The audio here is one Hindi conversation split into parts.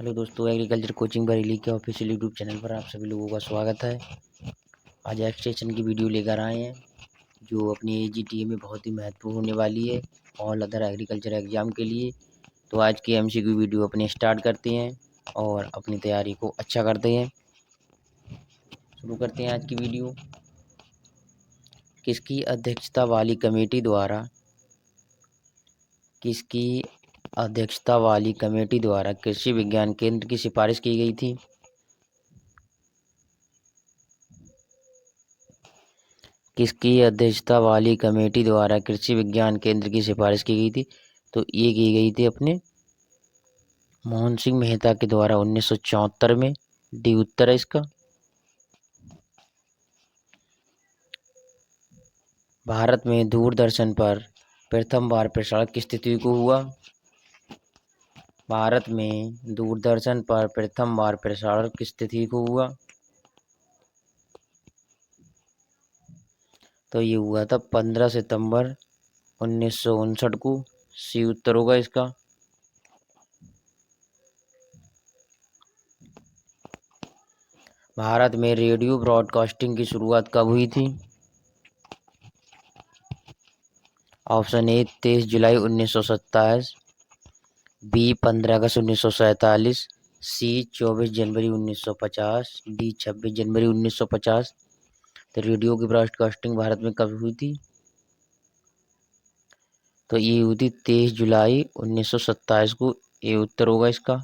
हेलो दोस्तों, एग्रीकल्चर कोचिंग बरेली के ऑफिशियल यूट्यूब चैनल पर आप सभी लोगों का स्वागत है। आज एक्सटेंशन की वीडियो लेकर आए हैं जो अपनी AGTA में बहुत ही महत्वपूर्ण होने वाली है ऑल अदर एग्रीकल्चर एग्जाम के लिए। तो आज की MCQ वीडियो अपने स्टार्ट करते हैं और अपनी तैयारी को अच्छा करते हैं। शुरू करते हैं आज की वीडियो। किसकी अध्यक्षता वाली कमेटी द्वारा कृषि विज्ञान केंद्र की सिफारिश की गई थी? किसकी अध्यक्षता वाली कमेटी द्वारा कृषि विज्ञान केंद्र की सिफारिश की गई थी? तो ये की गई थी अपने मोहन सिंह मेहता के द्वारा 1974 में। डी उत्तर है इसका। भारत में दूरदर्शन पर प्रथम बार प्रसारण किस तिथि को हुआ? भारत में दूरदर्शन पर प्रथम बार प्रसारण किस तिथि को हुआ? तो ये हुआ था 15 सितंबर 1959 को। सी उत्तर होगा इसका। भारत में रेडियो ब्रॉडकास्टिंग की शुरुआत कब हुई थी? ऑप्शन ए 23 जुलाई 1927, बी 15 अगस्त 1947, सी 24 जनवरी 1950, डी 26 जनवरी 1950। तो रेडियो की ब्रॉडकास्टिंग भारत में कब हुई थी? तो ये हुई थी 23 जुलाई 1927 को। ये उत्तर होगा इसका।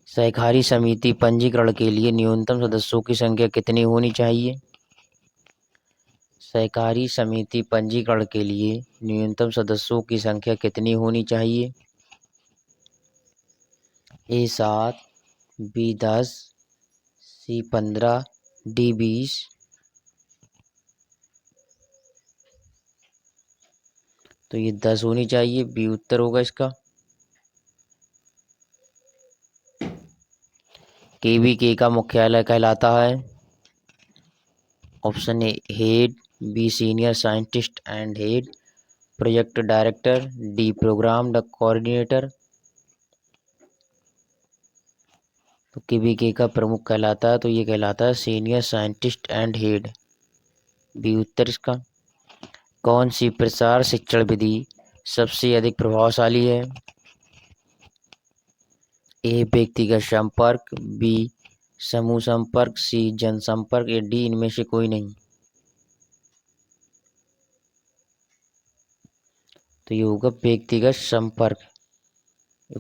सहकारी समिति पंजीकरण के लिए न्यूनतम सदस्यों की संख्या कितनी होनी चाहिए? सहकारी समिति पंजीकरण के लिए न्यूनतम सदस्यों की संख्या कितनी होनी चाहिए? ए 7, बी 10, सी 15, डी 20। तो ये 10 होनी चाहिए। बी उत्तर होगा इसका। KVK का मुख्यालय कहलाता है? Option A head, B senior scientist and head project director, D program coordinator. तो KVK का प्रमुख कहलाता है, तो ये कहलाता है senior scientist and head. B उत्तर इसका। कौन सी प्रसार शिक्षण विधि सबसे अधिक प्रभावशाली है? ए व्यक्तिगत संपर्क, बी समूह संपर्क, सी जनसंपर्क, या डी इनमें से कोई नहीं। तो ये होगा व्यक्तिगत संपर्क।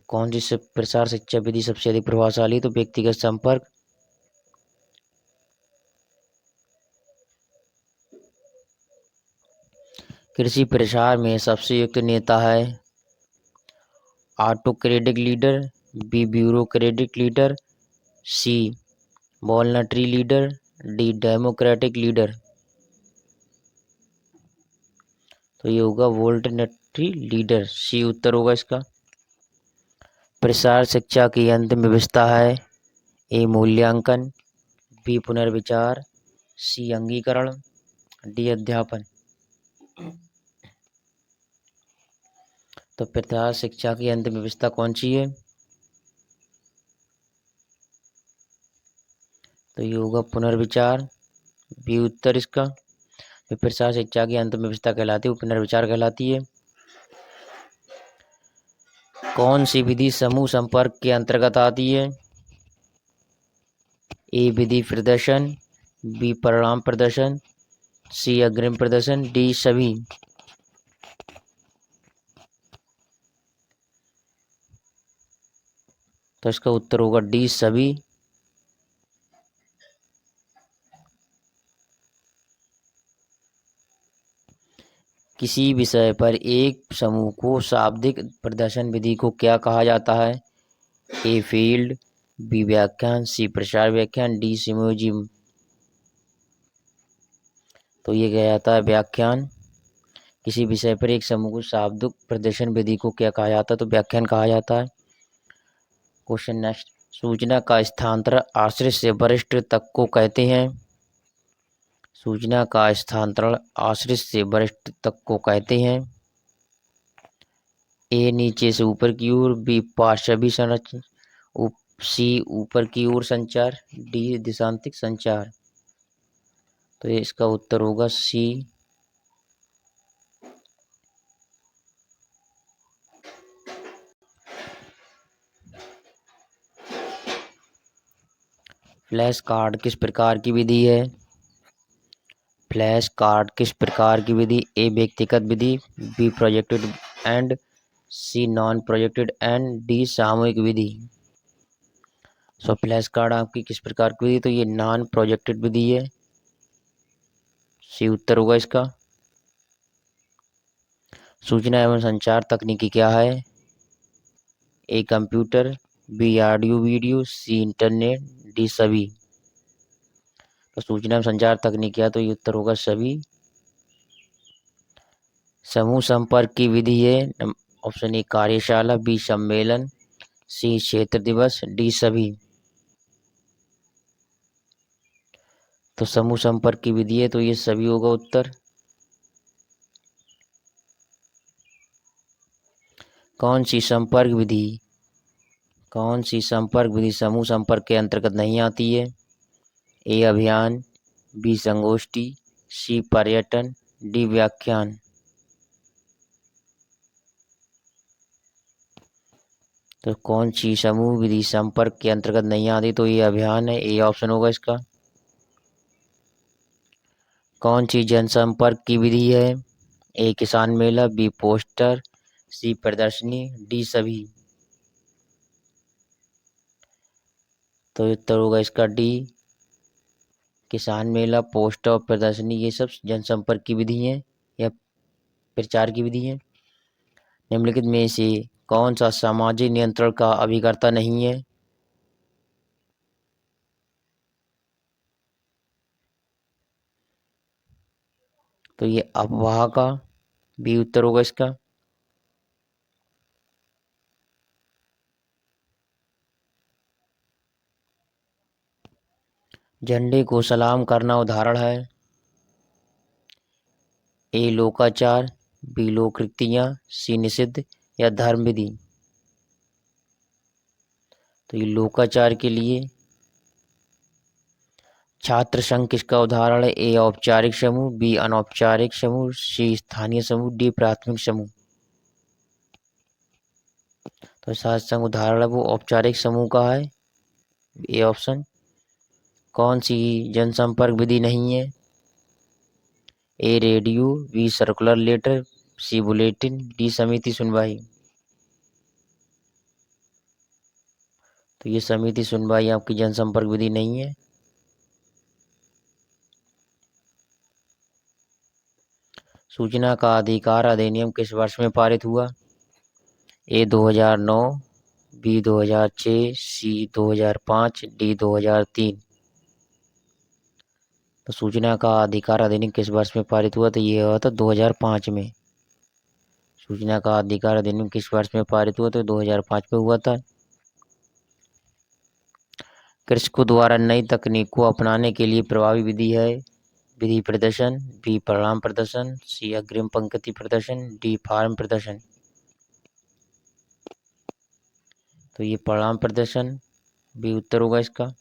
कौन सी प्रसार शिक्षा विधि सबसे अधिक प्रभावशाली? तो व्यक्तिगत संपर्क। कृषि प्रसार में सबसे युक्त नेता है? Autocratic leader, B bureaucratic leader, C voluntary leader, D democratic leader. तो ये होगा वॉलनटरी लीडर। सी उत्तर होगा इसका। प्रसार शिक्षा की अंतिम व्यवस्था है? ए मूल्यांकन, बी पुनर्विचार, सी अंगीकरण, डी अध्यापन। तो प्रसार शिक्षा की अंतिम व्यवस्था कौन सी है? तो ये होगा पुनर्विचार। बी उत्तर इसका। प्रसार शिक्षा की अंतिम व्यवस्था कहलाती है, वो पुनर्विचार कहलाती है। कौन सी विधि समूह संपर्क के अंतर्गत आती है? ए विधि प्रदर्शन, बी परिणाम प्रदर्शन, सी अग्रिम प्रदर्शन, डी सभी। तो इसका उत्तर होगा डी सभी। किसी विषय पर एक समूह को शाब्दिक प्रदर्शन विधि को क्या कहा जाता है? ए फील्ड, बी व्याख्यान, सी प्रसार व्याख्यान, डी सिम्पोजियम। तो ये कहा जाता है व्याख्यान। किसी विषय पर एक समूह को शाब्दिक प्रदर्शन विधि को क्या कहा जाता है? तो व्याख्यान कहा जाता है। Question next. सूचना का स्थानांतरण आश्रित से वरिष्ठ तक को कहते हैं? सूचना का स्थानांतरण आश्रित से वरिष्ठ तक को कहते हैं। ए नीचे से ऊपर की ओर, बी पार्श्वी संरचना, सी ऊपर की ओर संचार, डी दिशांतिक संचार। तो ये इसका उत्तर होगा सी। फ्लैश कार्ड किस प्रकार की विधि है? फ्लैश कार्ड किस प्रकार की विधि? ए व्यक्तिगत विधि, B projected and, C non projected and, D सामूहिक विधि। सो फ्लैश कार्ड आपकी किस प्रकार की विधि? तो ये नॉन प्रोजेक्टेड विधि है, सी उत्तर होगा इसका। सूचना एवं संचार तकनीकी क्या है? A computer, B audio video, C internet, D सभी। तो सूचना एवं संचार तकनीक क्या? तो ये उत्तर होगा सभी। समूह संपर्क की विधि है ऑप्शन ए कार्यशाला, बी सम्मेलन, सी क्षेत्र दिवस, डी सभी। तो समूह संपर्क की विधि है, तो ये सभी होगा उत्तर। कौन सी संपर्क विधि, कौन सी संपर्क विधि समूह संपर्क के अंतर्गत नहीं आती है? ए अभियान, बी संगोष्ठी, सी पर्यटन, डी व्याख्यान। तो कौन सी समूह विधि संपर्क के अंतर्गत नहीं आती? तो ये अभियान है, ए ऑप्शन होगा इसका। कौन सी जनसंपर्क की विधि है? ए किसान मेला, बी पोस्टर, सी प्रदर्शनी, डी सभी। तो उत्तर होगा इसका डी। किसान मेला, पोस्टर और प्रदर्शनी ये सब जनसंपर्क की विधि है या प्रचार की विधि है। निम्नलिखित में से कौन सा सामाजिक नियंत्रण का अभिकर्ता नहीं है? तो ये अफवाह का, बी उत्तर होगा इसका। झंडे को सलाम करना उदाहरण है? ए लोकाचार, बी लोकरीतियां, सी निषिद्ध या धर्म विधि। तो ये लोकाचार के लिए छात्र संघ किसका उदाहरण है? ए औपचारिक समूह, बी अनौपचारिक समूह, सी स्थानीय समूह, डी प्राथमिक समूह। तो छात्र संघ उदाहरण है वो औपचारिक समूह का है, ए ऑप्शन। कौन सी जनसंपर्क विधि नहीं है? ए रेडियो, बी सर्कुलर लेटर, सी बुलेटिन, डी समिति सुनवाई। तो ये समिति सुनवाई आपकी जनसंपर्क विधि नहीं है। सूचना का अधिकार अधिनियम किस वर्ष में पारित हुआ? ए 2009, बी 2006, सी 2005, डी 2003। तो सूचना का अधिकार अधिनियम किस वर्ष में पारित हुआ? तो ये हुआ था 2005 में। सूचना का अधिकार अधिनियम किस वर्ष में पारित हुआ? तो 2005 में हुआ था। कृषकों द्वारा नई तकनीक को अपनाने के लिए प्रभावी विधि है? विधि प्रदर्शन, बी परिणाम प्रदर्शन, सी अग्रिम पंक्ति प्रदर्शन, डी फार्म प्रदर्शन। तो ये परिणाम प्रदर्शन, बी उत्तर होगा इसका।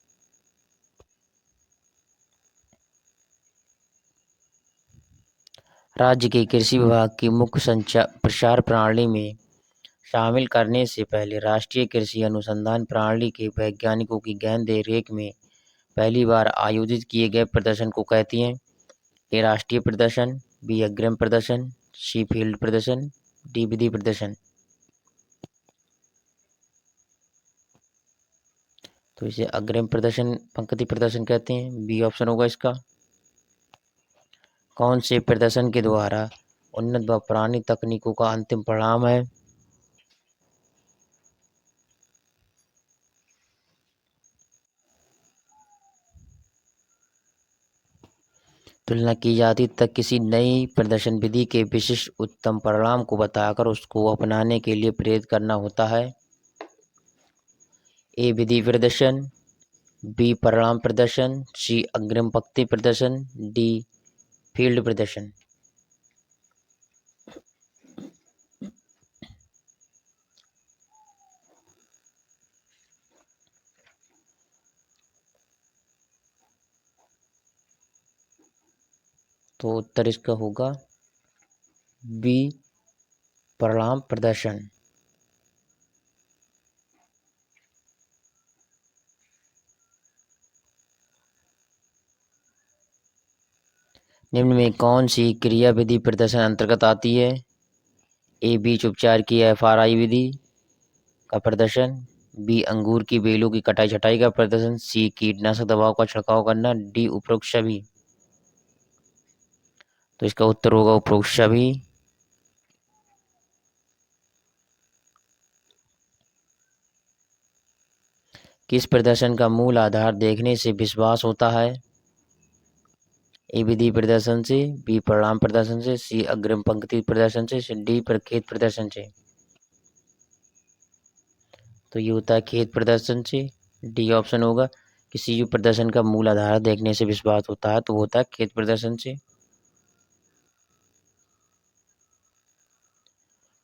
राज्य के कृषि विभाग की मुख्य संचार प्रसार प्रणाली में शामिल करने से पहले राष्ट्रीय कृषि अनुसंधान प्रणाली के वैज्ञानिकों की गहन देखरेख में पहली बार आयोजित किए गए प्रदर्शन को कहती हैं? ए राष्ट्रीय प्रदर्शन, बी अग्रिम प्रदर्शन, सी फील्ड प्रदर्शन, डी विधि प्रदर्शन। तो इसे अग्रिम प्रदर्शन, पंक्ति प्रदर्शन कहते हैं, बी ऑप्शन होगा इसका। कौन से प्रदर्शन के द्वारा उन्नत व पुरानी तकनीकों का अंतिम परिणाम है? तुलना की जाती तक किसी नई प्रदर्शन विधि के विशिष्ट उत्तम परिणाम को बताकर उसको अपनाने के लिए प्रेरित करना होता है? ए विधि प्रदर्शन, बी परिणाम प्रदर्शन, सी अग्रिम पंक्ति प्रदर्शन, डी फील्ड प्रदर्शन। तो उत्तर इसका होगा बी, परिणाम प्रदर्शन। निम्न में कौन सी क्रिया विधि प्रदर्शन अंतर्गत आती है? ए, बीज उपचार की FRI विधि का प्रदर्शन, बी, अंगूर की बेलों की कटाई छटाई का प्रदर्शन, सी, कीटनाशक दवाओं का छिड़काव करना, डी, उपरोक्त सभी। तो इसका उत्तर होगा उपरोक्त सभी। किस प्रदर्शन का मूल आधार देखने से विश्वास होता है? ए, विधि प्रदर्शन से, बी, परिणाम प्रदर्शन से, सी, अग्रिम पंक्ति प्रदर्शन से, डी, प्रखेत प्रदर्शन से। तो ये होता है खेत प्रदर्शन से। डी ऑप्शन होगा। किसी भी प्रदर्शन का मूल आधार देखने से विश्वास होता है तो वो होता है खेत प्रदर्शन से।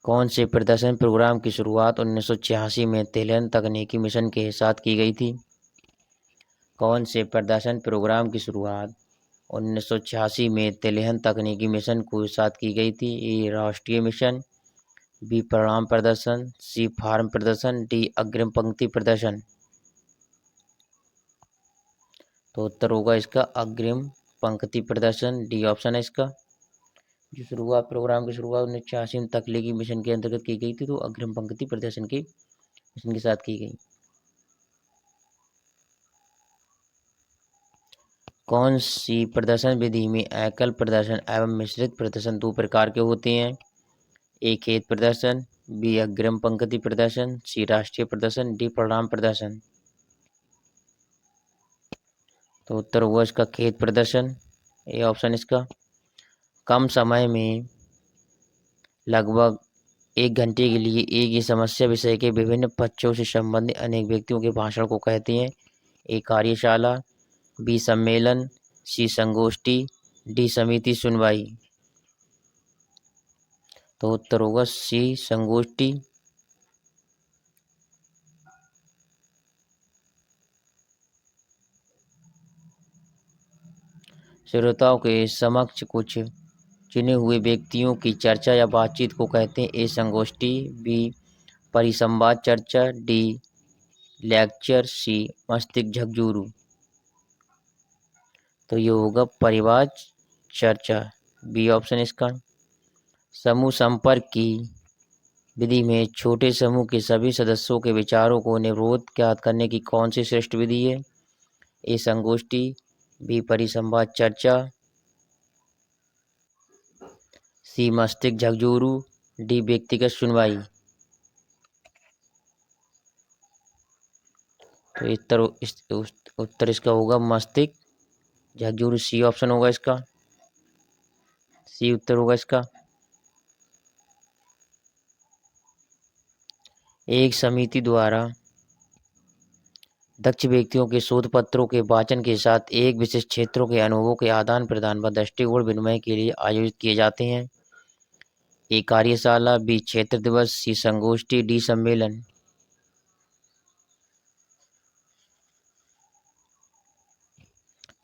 कौन से प्रदर्शन प्रोग्राम की शुरुआत 1986 में तेलन तकनीकी मिशन के साथ की गई थी? कौन से प्रदर्शन प्रोग्राम की शुरुआत 1986 में तेलहन तकनीकी मिशन के साथ की गई थी? ए, राष्ट्रीय मिशन, बी, परिणाम प्रदर्शन, सी, फार्म प्रदर्शन, डी, अग्रिम पंक्ति प्रदर्शन। तो उत्तर होगा इसका अग्रिम पंक्ति प्रदर्शन। डी ऑप्शन है इसका। जो शुरुआत प्रोग्राम की शुरुआत 1986 में तकनीकी मिशन के अंतर्गत की गई थी तो अग्रिम पंक्ति प्रदर्शन के मिशन के साथ की गई। कौन सी प्रदर्शन विधि में एकल प्रदर्शन एवं मिश्रित प्रदर्शन दो प्रकार के होते हैं? ए, खेत प्रदर्शन, बी, अग्रिम पंक्ति प्रदर्शन, सी, राष्ट्रीय प्रदर्शन, डी, परिणाम प्रदर्शन। तो उत्तर होगा इसका खेत प्रदर्शन। ए ऑप्शन इसका। कम समय में लगभग 1 घंटे के लिए एक ही समस्या विषय के विभिन्न पक्षों से संबंधित अनेक व्यक्तियों के भाषण को कहते हैं? ए, कार्यशाला, बी, सम्मेलन, सी, संगोष्ठी, डी, समिति सुनवाई। तो उत्तर होगा सी, संगोष्ठी। श्रोताओं के समक्ष कुछ चुने हुए व्यक्तियों की चर्चा या बातचीत को कहते हैं? ए, संगोष्ठी, बी, परिसंवाद चर्चा, डी, लेक्चर, सी, मस्तिष्क झकझोरू। तो ये होगा परिवार चर्चा। बी ऑप्शन इसका। समूह संपर्क की विधि में छोटे समूह के सभी सदस्यों के विचारों को निर्विरोध ज्ञात करने की कौन सी श्रेष्ठ विधि है? ए, संगोष्ठी, बी, परिसंवाद चर्चा, सी, मस्तिष्क झकझोरू, डी, व्यक्तिगत सुनवाई। तो उत्तर इसका होगा मस्तिष्क झकझोरू। सी ऑप्शन होगा इसका। सी उत्तर होगा इसका। एक समिति द्वारा दक्ष व्यक्तियों के शोध पत्रों के वाचन के साथ एक विशिष्ट क्षेत्रों के अनुभवों के आदान प्रदान व दृष्टिकोण विनिमय के लिए आयोजित किए जाते हैं? ए, कार्यशाला, बी, क्षेत्र दिवस, सी, संगोष्ठी, डी, सम्मेलन।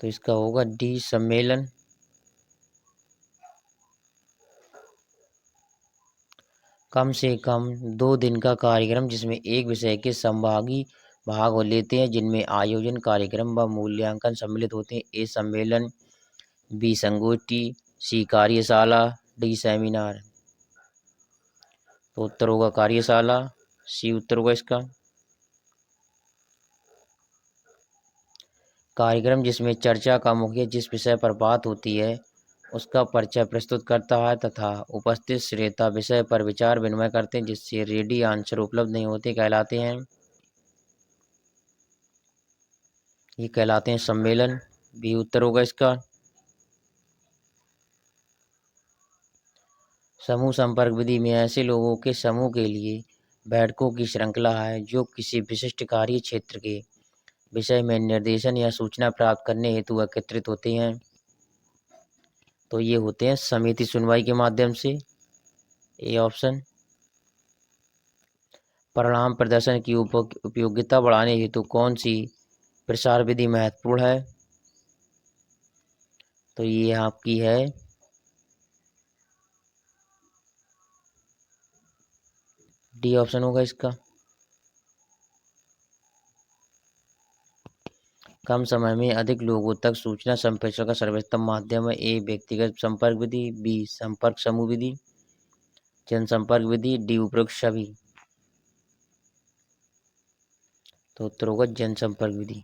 तो इसका होगा डी, सम्मेलन। कम से कम 2 दिन का कार्यक्रम जिसमें एक विषय के संभागी भाग लेते हैं जिनमें आयोजन, कार्यक्रम व मूल्यांकन सम्मिलित होते हैं? ए, सम्मेलन, बी, संगोष्ठी, सी, कार्यशाला, डी, सेमिनार। तो उत्तर होगा कार्यशाला। सी उत्तर होगा इसका। कार्यक्रम जिसमें चर्चा का मुख्य जिस विषय पर बात होती है उसका परिचय प्रस्तुत करता है तथा उपस्थित श्रोता विषय पर विचार विनिमय करते हैं जिससे रेडी आंसर उपलब्ध नहीं होते कहलाते हैं? ये कहलाते हैं सम्मेलन। बी उत्तर होगा इसका। समूह संपर्क विधि में ऐसे लोगों के समूह के लिए बैठकों की श्रृंखला है जो किसी विशिष्ट कार्य क्षेत्र के विषय में निर्देशन या सूचना प्राप्त करने हेतु एकत्रित होते हैं? तो ये होते हैं समिति सुनवाई के माध्यम से। A option. परिणाम प्रदर्शन की उपयोगिता बढ़ाने हेतु कौन सी प्रसार विधि महत्वपूर्ण है? तो ये आपकी है डी ऑप्शन होगा इसका। कम समय में अधिक लोगों तक सूचना संप्रेषण का सर्वोत्तम माध्यम है। ए व्यक्तिगत संपर्क विधि, बी संपर्क समूह विधि, जनसंपर्क विधि, डी उपरोक्त सभी। तो उत्तर होगा जनसंपर्क विधि,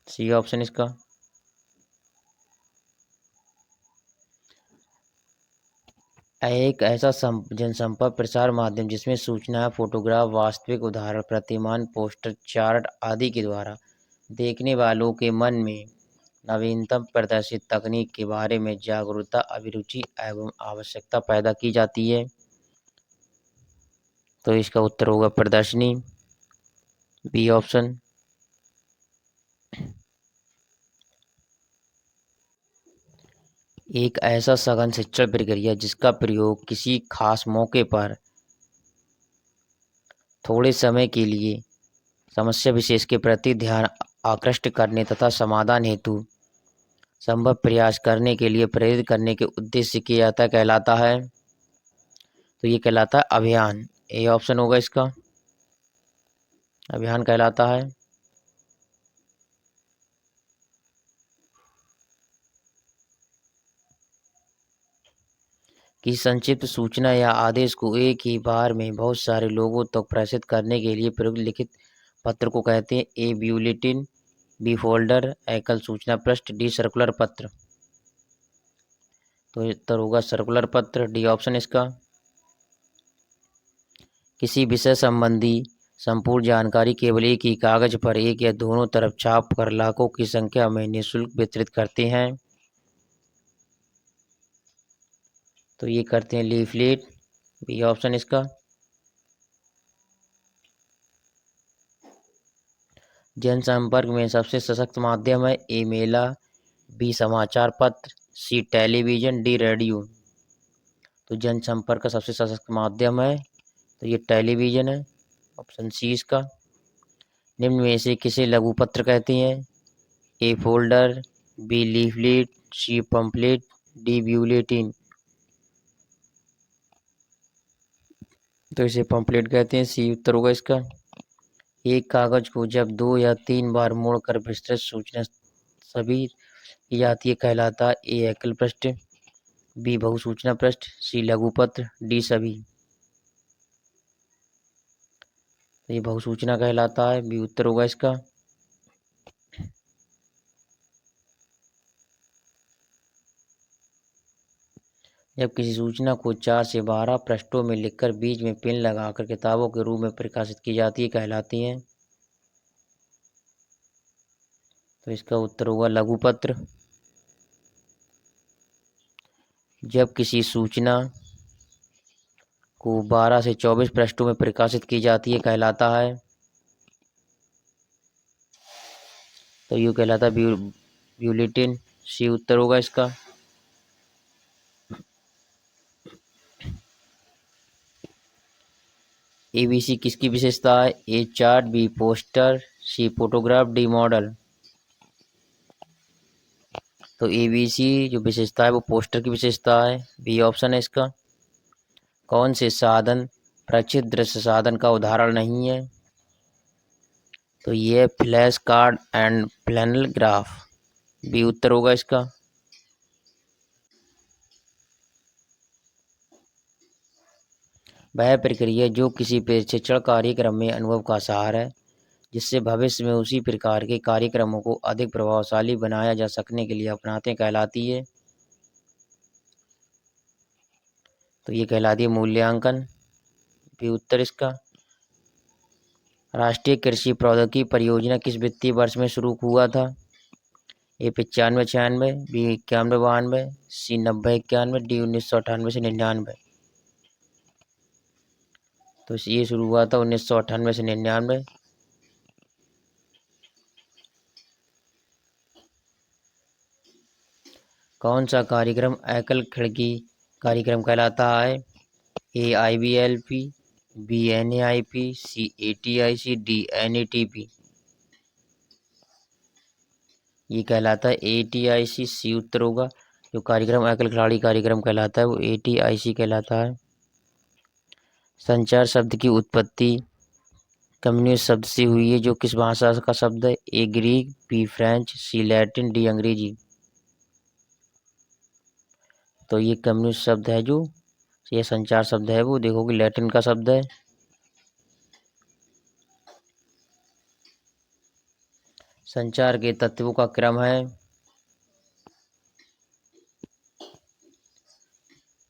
सी ऑप्शन इसका। एक ऐसा जनसंपर्क प्रसार माध्यम जिसमें सूचना, फोटोग्राफ, वास्तविक उदाहरण, प्रतिमान, पोस्टर, चार्ट आदि के द्वारा देखने वालों के मन में नवीनतम प्रदर्शित तकनीक के बारे में जागरूकता, अभिरुचि एवं आवश्यकता पैदा की जाती है। तो इसका उत्तर होगा प्रदर्शनी, बी ऑप्शन। एक ऐसा सघन शिक्षण प्रक्रिया जिसका प्रयोग किसी खास मौके पर थोड़े समय के लिए समस्या विशेष के प्रति ध्यान आकृष्ट करने तथा समाधान हेतु संभव प्रयास करने के लिए प्रेरित करने के उद्देश्य से किया जाता कहलाता है। तो ये कहलाता है अभियान, ए ऑप्शन होगा इसका। अभियान कहलाता है। कि संक्षिप्त सूचना या आदेश को एक ही बार में बहुत सारे लोगों तक प्रेषित करने के लिए प्रयुक्त लिखित पत्र को कहते हैं। ए बुलेटिन, बी फोल्डर, एकल सूचना पृष्ठ, डी सर्कुलर पत्र। तो उत्तर होगा सर्कुलर पत्र, डी ऑप्शन इसका। किसी विषय संबंधी संपूर्ण जानकारी केवल एक ही कागज पर एक या दोनों तरफ छाप कर लाखों की संख्या में निःशुल्क वितरित करते हैं। तो ये करते हैं लीफलेट, बी ऑप्शन इसका। जनसंपर्क में सबसे सशक्त माध्यम है। ए मेला, बी समाचार पत्र, सी टेलीविजन, डी रेडियो। तो जनसंपर्क का सबसे सशक्त माध्यम है, तो ये टेलीविजन है, ऑप्शन सी इसका। निम्न में से किसे लघु पत्र कहते हैं? ए फोल्डर, बी लीफलेट, सी पंपलेट, डी बुलेटिन। तो इसे पंपलेट कहते हैं, सी उत्तर होगा इसका। एक कागज को जब 2 या 3 बार मोड़कर विस्तृत सूचना सभी की जाती है कहलाता है। ए एकल पृष्ठ, बी बहुसूचना पृष्ठ, सी लघु पत्र, डी सभी। तो ये बहुसूचना कहलाता है, बी उत्तर होगा इसका। जब किसी सूचना को 4 से 12 पृष्ठों में लिखकर बीच में पिन लगाकर किताबों के रूप में प्रकाशित की जाती है कहलाती हैं। तो इसका उत्तर होगा लघु पत्र। जब किसी सूचना को 12 से 24 पृष्ठों में प्रकाशित की जाती है कहलाता है। तो यू कहलाता है बुलेटिन, सी उत्तर होगा इसका। एबीसी किसकी विशेषता है? ए चार्ट, बी पोस्टर, सी फोटोग्राफ, डी मॉडल। तो एबीसी जो विशेषता है वो पोस्टर की विशेषता है, बी ऑप्शन है इसका। कौन से साधन प्रक्षिप्त दृश्य साधन का उदाहरण नहीं है? तो ये flash card and flannel graph, B उत्तर होगा इसका। वह प्रक्रिया जो किसी प्रशिक्षण कार्यक्रम में अनुभव का सार है, जिससे भविष्य में उसी प्रकार के कार्यक्रमों को अधिक प्रभावशाली बनाया जा सकने के लिए अपनाते कहलाती है। तो ये कहलाती है मूल्यांकन, भी उत्तर इसका। राष्ट्रीय कृषि प्रौद्योगिकी परियोजना किस वित्तीय वर्ष में शुरू हुआ था? ए 95-96, बी 91-92, सी 90-91, डी 1998 से 99। तो ये शुरू हुआ था 1998 से 99। कौन सा कार्यक्रम एकल खिड़की कार्यक्रम कहलाता है? ए IBLP, बी NAIP, सी ATIC, डी NATP। ये कहलाता है ATIC, सी उत्तर होगा। जो कार्यक्रम एकल खिलाड़ी कार्यक्रम कहलाता है वो ATIC कहलाता है। संचार शब्द की उत्पत्ति कम्युनिस्ट शब्द से हुई है, जो किस भाषा का शब्द है? ए ग्रीक, बी फ्रेंच, सी लैटिन, डी अंग्रेजी। तो ये कम्युनिस्ट शब्द है, जो ये संचार शब्द है वो देखो कि लैटिन का शब्द है। संचार के तत्वों का क्रम है,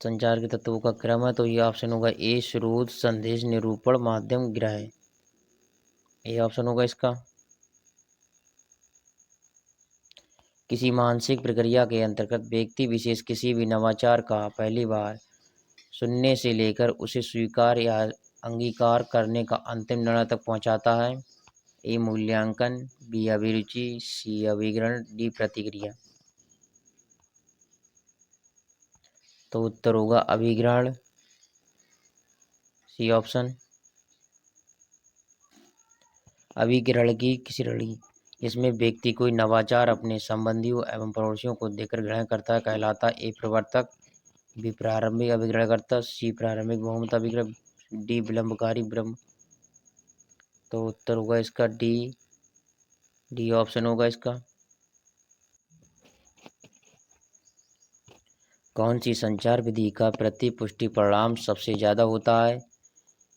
संचार के तत्वों का क्रम है, तो ये ऑप्शन होगा ए स्रोत, संदेश, निरूपण, माध्यम, ग्रह। ये ऑप्शन होगा इसका। किसी मानसिक प्रक्रिया के अंतर्गत व्यक्ति विशेष किसी भी नवाचार का पहली बार सुनने से लेकर उसे स्वीकार या अंगीकार करने का अंतिम निर्णय तक पहुंचाता है। ए मूल्यांकन, बी अभिरुचि, सी अभिग्रहण, डी प्रतिक्रिया। तो उत्तर होगा अभिग्रहण, सी ऑप्शन। अभिग्रहण की किसी लड़ी जिसमें व्यक्ति कोई नवाचार अपने संबंधियों एवं पड़ोसियों को देकर ग्रहण करता है कहलाता ए प्रवर्तक, बी प्रारंभिक अभिग्रहणकर्ता, सी प्रारंभिक बहुमत अभिग्रह, डी विलंबकारी ब्रह्म। तो उत्तर होगा इसका डी, डी ऑप्शन होगा इसका। कौन सी संचार विधि का प्रतिपुष्टि परिणाम सबसे ज्यादा होता है?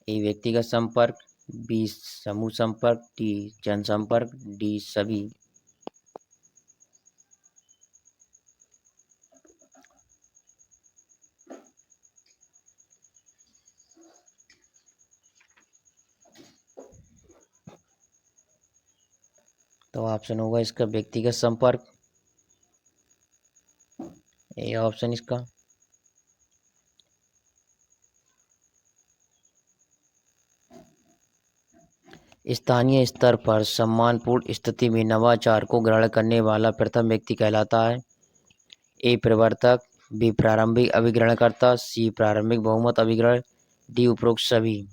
ए व्यक्तिगत संपर्क, बी समूह संपर्क, डी जनसंपर्क, डी सभी। तो ऑप्शन होगा इसका व्यक्तिगत संपर्क, ए ऑप्शन इसका। स्थानीय स्तर पर सम्मानपूर्ण स्थिति में नवाचार को ग्रहण करने वाला प्रथम व्यक्ति कहलाता है। ए प्रवर्तक, बी प्रारंभिक अभिग्रहणकर्ता, सी प्रारंभिक बहुमत अभिग्रहण, डी उपरोक्त सभी।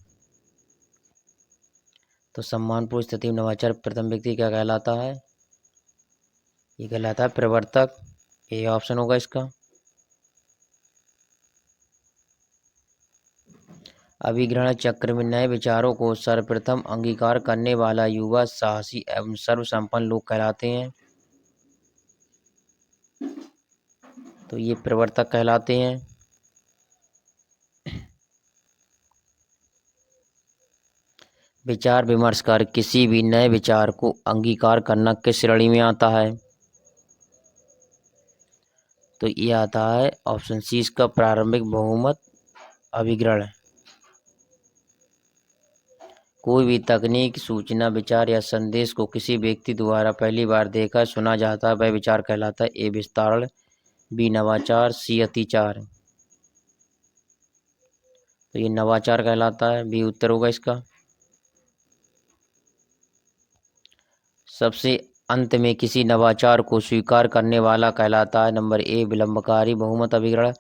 तो सम्मानपूर्ण स्थिति में नवाचार प्रथम व्यक्ति क्या कहलाता है? ये कहलाता है प्रवर्तक, ए ऑप्शन होगा इसका। अभिग्रहण चक्र में नए विचारों को सर्वप्रथम अंगीकार करने वाला युवा साहसी एवं सर्वसंपन्न लोग कहलाते हैं। तो ये प्रवर्तक कहलाते हैं। विचार विमर्श कर किसी भी नए विचार को अंगीकार करना किस श्रेणी में आता है? तो ये आता है ऑप्शन सी इसका प्रारंभिक बहुमत अभिग्रहण। कोई भी तकनीक, सूचना, विचार या संदेश को किसी व्यक्ति द्वारा पहली बार देखा सुना जाता है वह विचार कहलाता है। ए विस्तारण, बी नवाचार, सी अतिचार। तो ये नवाचार कहलाता है, बी उत्तर होगा इसका। सबसे अंत में किसी नवाचार को स्वीकार करने वाला कहलाता है। नंबर ए विलंबकारी बहुमत अभिग्रहण,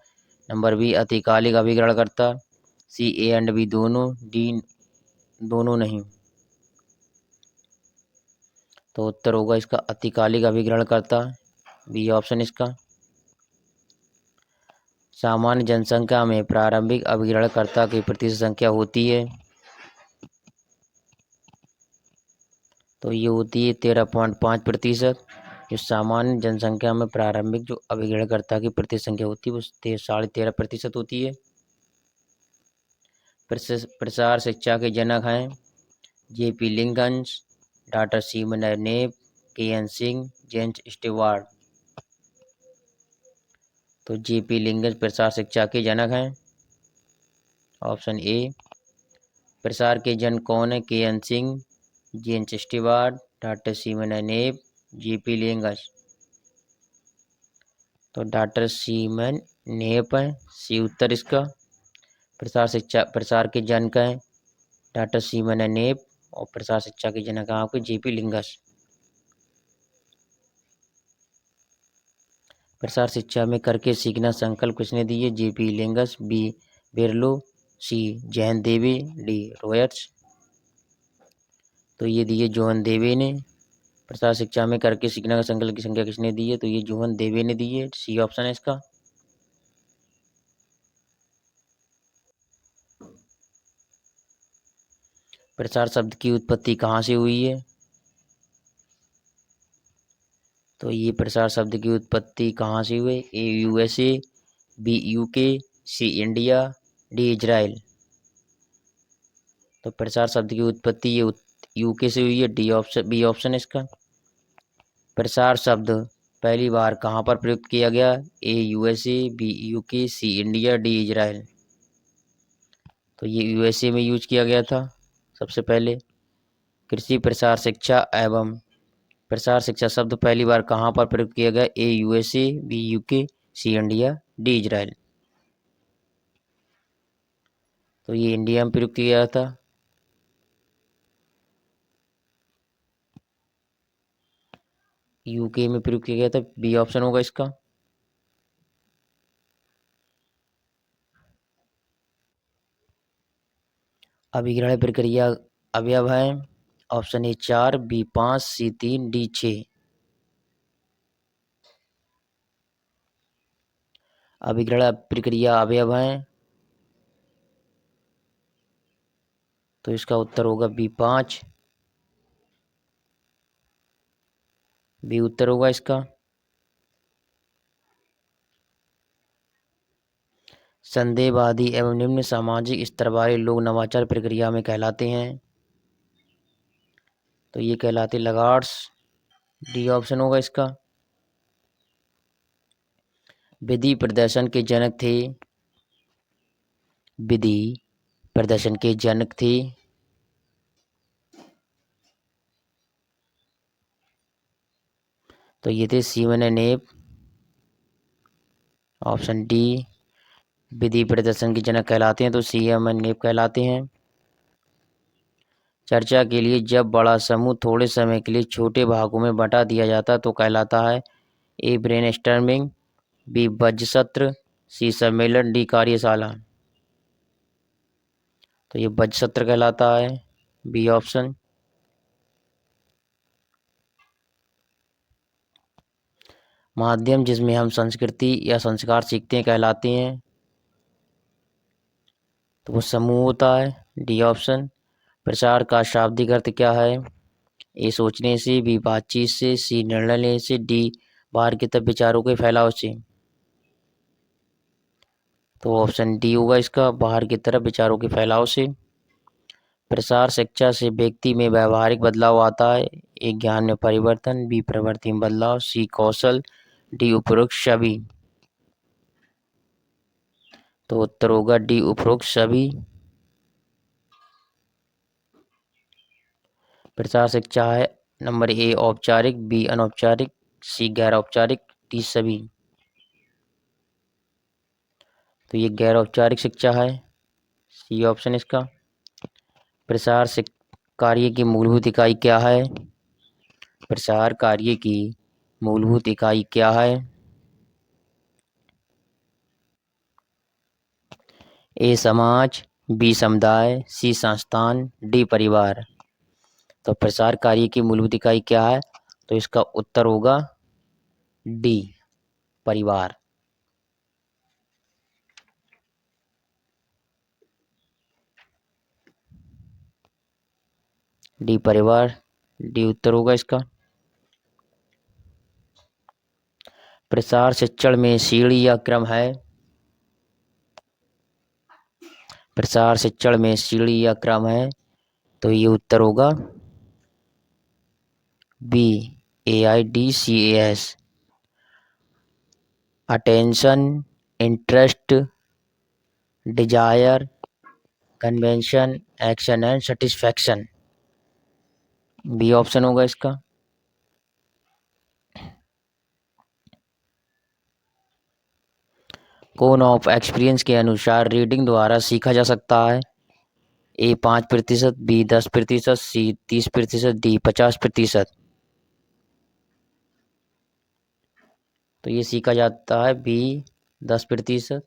नंबर बी अतिकालिक अभिग्रहणकर्ता, सी ए एंड बी दोनों, डी दोनों नहीं। तो उत्तर होगा इसका अतिकालिक अभिग्रहणकर्ता, बी ऑप्शन इसका। सामान्य जनसंख्या में प्रारंभिक अभिग्रहणकर्ता की प्रतिशत संख्या होती है। तो ये होती है 13.5%। जो सामान्य जनसंख्या में प्रारंभिक जो अभिग्रहणकर्ता की प्रतिशत संख्या होती है वो 13.5% होती है। प्रसार शिक्षा के जनक हैं JP Lincolns, doctor Seaman Knapp, K N Singh, James Stewart. तो जेपी लिंकन प्रसार शिक्षा के जनक हैं, ऑप्शन ए। प्रसार के जनक कौन है? K N Singh, James Stewart, doctor Seaman Knapp, J P लिंकस। तो डॉक्टर सीमन नेप है, सी उत्तर इसका। प्रसार के जनक हैं डॉक्टर सीमन नेप और प्रसार शिक्षा के जनक हैं आपके जेपी लिंकस। प्रसार शिक्षा में करके सीखना संकल्प किसने दिए? जेपी लिंकस, बी बिरलो, सी जैन देवे, डी रॉयट्स। तो ये दिए जोहन देवे ने। प्रसार शिक्षा में करके सीखना का संकल्प की संख्या किसने दी है? तो ये जोहन देवे ने दी है, सी ऑप्शन है इसका। प्रसार शब्द की उत्पत्ति कहाँ से हुई है? तो ये प्रसार शब्द की उत्पत्ति कहाँ से हुई? A USA, B UK, C India, D Israel. तो प्रसार शब्द की उत्पत्ति ये यूके से हुई है। बी ऑप्शन है इसका। प्रसार शब्द पहली बार कहाँ पर प्रयुक्त किया गया? A USA, B UK, C India, D Israel. तो ये यूएसए में यूज किया गया था सबसे पहले। कृषि प्रसार शिक्षा एवं प्रसार शिक्षा शब्द पहली बार कहाँ पर प्रयुक्त किया गया? A USA, B UK, C India, D Israel. तो ये इंडिया में प्रयुक्त किया गया था। यूके में प्रयुक्त किया गया था। बी ऑप्शन होगा इसका। अभिग्रहण प्रक्रिया अवयव है। Option A 4, B 5, C 3, D 6। अभिग्रहण प्रक्रिया अवयव है, तो इसका उत्तर होगा बी 5। बी उत्तर होगा इसका। संदेहवादी एवं निम्न सामाजिक स्तर वाले लोग नवाचार प्रक्रिया में कहलाते हैं। तो ये कहलाते लगार्ड्स। डी ऑप्शन होगा इसका। विधि प्रदर्शन के जनक थे। विधि प्रदर्शन के जनक थे। तो ये थे सीवन एंड नेप। ऑप्शन डी विधि प्रदर्शन के जनक कहलाते हैं, तो सीएम एंड नेप कहलाते हैं। चर्चा के लिए जब बड़ा समूह थोड़े समय के लिए छोटे भागों में बंटा दिया जाता तो कहलाता है? ए ब्रेनस्टॉर्मिंग, बी बज्र सत्र, सी सम्मेलन, डी कार्यशाला। तो ये बज्र सत्र कहलाता है। B option. माध्यम जिसमें हम संस्कृति या संस्कार सीखते हैं कहलाते हैं, तो वो समूह होता है। D option. प्रचार का शाब्दिक अर्थ क्या है? ए सोचने से, बी बातचीत से, सी निर्णय लेने से, डी बाहर की तरफ विचारों के फैलाव से। तो ऑप्शन डी होगा इसका, बाहर की तरफ विचारों के फैलाव से। प्रसार शिक्षा से व्यक्ति में व्यवहारिक बदलाव आता है। ए ज्ञान में परिवर्तन, बी प्रवृत्ति में बदलाव, सी कौशल, डी उपरोक्त सभी। तो उत्तर होगा डी उपरोक्त सभी। प्रसार शिक्षा है नंबर ए औपचारिक, बी अनौपचारिक, सी गैर औपचारिक, डी सभी। तो ये गैर औपचारिक शिक्षा है। सी ऑप्शन इसका। प्रसार कार्य की मूलभूत इकाई क्या है? प्रसार कार्य की मूलभूत इकाई क्या है? ए समाज, बी समुदाय, सी संस्थान, डी परिवार। तो प्रसार कार्य की मूलभूत इकाई क्या है? तो इसका उत्तर होगा डी परिवार। डी परिवार। डी उत्तर होगा इसका। प्रसार शिक्षण में सीढ़ी या क्रम है? प्रसार शिक्षण में सीढ़ी या क्रम है, तो ये उत्तर होगा B AIDCAS। Attention, interest, desire, convention, action and satisfaction. B option होगा इसका। कोन ऑफ एक्सपीरियंस के अनुसार रीडिंग द्वारा सीखा जा सकता है? ए 5%, बी 10%, सी 30%, डी 50%। तो ये सीखा जाता है बी 10%।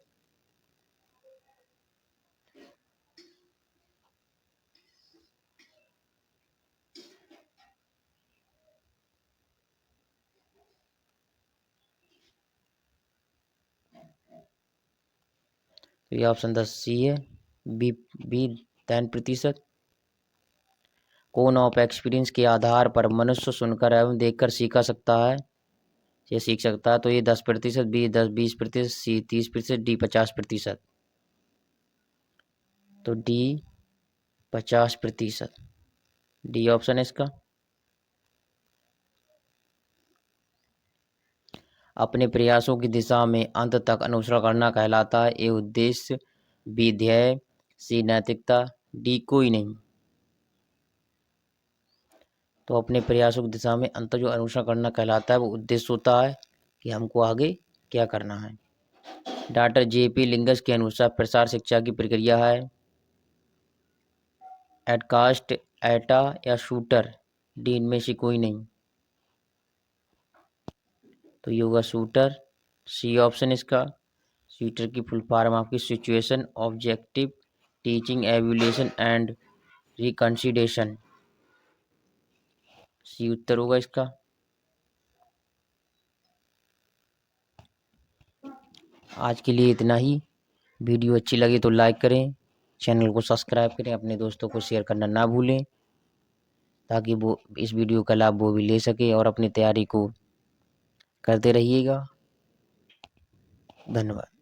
तो ये ऑप्शन 10 सी है। B B 10%। कौन ऑफ एक्सपीरियंस के आधार पर मनुष्य सुनकर एवं देखकर सीखा सकता है, ये सीख सकता है? तो ये 10%, बी 20%, सी 30%, डी 50%। तो डी 50%, डी ऑप्शन है इसका। अपने प्रयासों की दिशा में अंत तक अनुसरण करना कहलाता है। ए उद्देश्य, बी ध्येय, सी नैतिकता, डी कोई नहीं। तो अपने प्रयासों की दिशा में अंत जो अनुसरण करना कहलाता है वो उद्देश्य होता है कि हमको आगे क्या करना है। डॉक्टर जेपी लिंगस के अनुसार प्रसार शिक्षा की प्रक्रिया है एडकास्ट, एटा या शूटर, डी इनमें से कोई नहीं। तो ये होगा शूटर, सी ऑप्शन इसका। शूटर की फुल फॉर्म आपकी situation objective teaching evaluation and reconsideration, C उत्तर होगा इसका। आज के लिए इतना ही। वीडियो अच्छी लगी तो लाइक करें, चैनल को सब्सक्राइब करें, अपने दोस्तों को शेयर करना ना भूलें ताकि वो इस वीडियो का लाभ वो भी ले सके और अपनी तैयारी को करते रहिएगा। धन्यवाद।